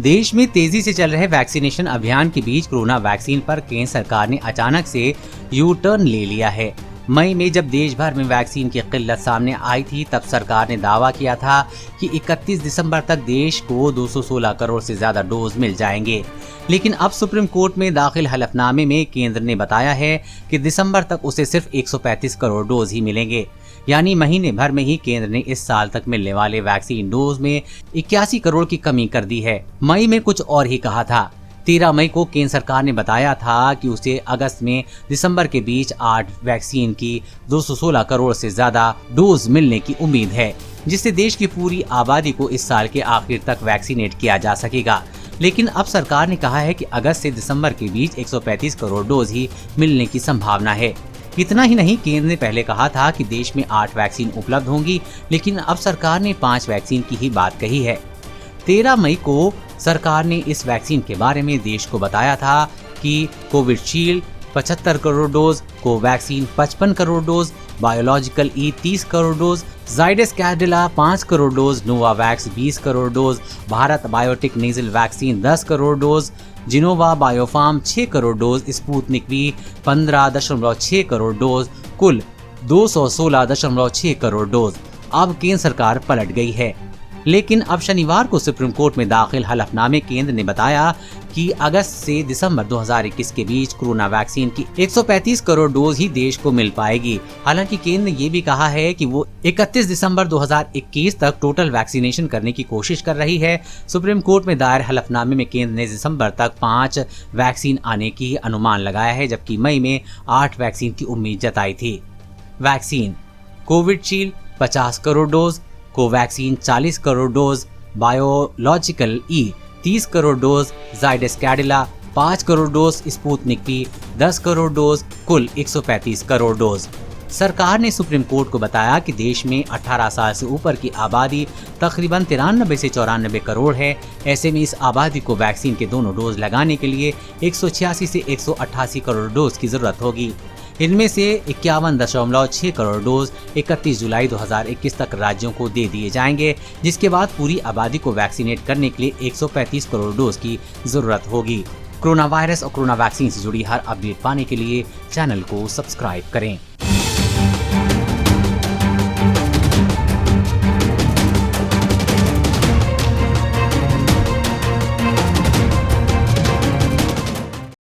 देश में तेजी से चल रहे वैक्सीनेशन अभियान के बीच कोरोना वैक्सीन पर केंद्र सरकार ने अचानक से यू टर्न ले लिया है। मई में जब देश भर में वैक्सीन की किल्लत सामने आई थी, तब सरकार ने दावा किया था कि 31 दिसंबर तक देश को 216 करोड़ से ज्यादा डोज मिल जाएंगे। लेकिन अब सुप्रीम कोर्ट में दाखिल हलफनामे में केंद्र ने बताया है कि दिसंबर तक उसे सिर्फ 135 करोड़ डोज ही मिलेंगे। यानी महीने भर में ही केंद्र ने इस साल तक मिलने वाले वैक्सीन डोज में 81 करोड़ की कमी कर दी है। मई में कुछ और ही कहा था। 13 मई को केंद्र सरकार ने बताया था कि उसे अगस्त में दिसंबर के बीच 8 वैक्सीन की 216 करोड़ से ज्यादा डोज मिलने की उम्मीद है, जिससे देश की पूरी आबादी को इस साल के आखिर तक वैक्सीनेट किया जा सकेगा। लेकिन अब सरकार ने कहा है कि अगस्त से दिसंबर के बीच 135 करोड़ डोज ही मिलने की संभावना है। इतना ही नहीं, केंद्र ने पहले कहा था कि देश में 8 वैक्सीन उपलब्ध होंगी, लेकिन अब सरकार ने 5 वैक्सीन की ही बात कही है। 13 मई को सरकार ने इस वैक्सीन के बारे में देश को बताया था कि Covishield 75 crore dose, Covaxin 55 crore dose, Biological E 30 crore dose, Zydus Cadila 5 crore dose, Novavax 20 crore dose, Bharat Biotech nasal vaccine 10 crore dose, Gennova Biopharm 6 crore dose, Sputnik V 15.6 crore dose, कुल 216.6 करोड़ डोज। अब केंद्र सरकार पलट गई है। लेकिन अब शनिवार को सुप्रीम कोर्ट में दाखिल हलफनामे केंद्र ने बताया कि अगस्त से दिसंबर 2021 के बीच कोरोना वैक्सीन की 135 करोड़ डोज ही देश को मिल पाएगी। हालांकि केंद्र ने ये भी कहा है कि वो 31 दिसंबर 2021 तक टोटल वैक्सीनेशन करने की कोशिश कर रही है। सुप्रीम कोर्ट में दायर हलफनामे में केंद्र ने दिसंबर तक 5 वैक्सीन आने की अनुमान लगाया है, जबकि मई में 8 वैक्सीन की उम्मीद जताई थी। Vaccine Covishield 50 crore dose, Covaxin 40 crore dose, Biological E 30 crore dose, Zydus Cadila 5 crore dose, Sputnik V 10 crore dose, कुल 135 करोड़ डोज। सरकार ने सुप्रीम कोर्ट को बताया कि देश में 18 साल से ऊपर की आबादी तकरीबन 93 से 94 करोड़ है। ऐसे में इस आबादी को वैक्सीन के दोनों डोज लगाने के लिए 186 से 188 करोड़ डोज की जरूरत होगी। इनमें से 51.6 करोड़ डोज 31 जुलाई 2021 तक राज्यों को दे दिए जाएंगे, जिसके बाद पूरी आबादी को वैक्सीनेट करने के लिए 135 करोड़ डोज की जरूरत होगी। कोरोना वायरस और कोरोना वैक्सीन से जुड़ी हर अपडेट पाने के लिए चैनल को सब्सक्राइब करें।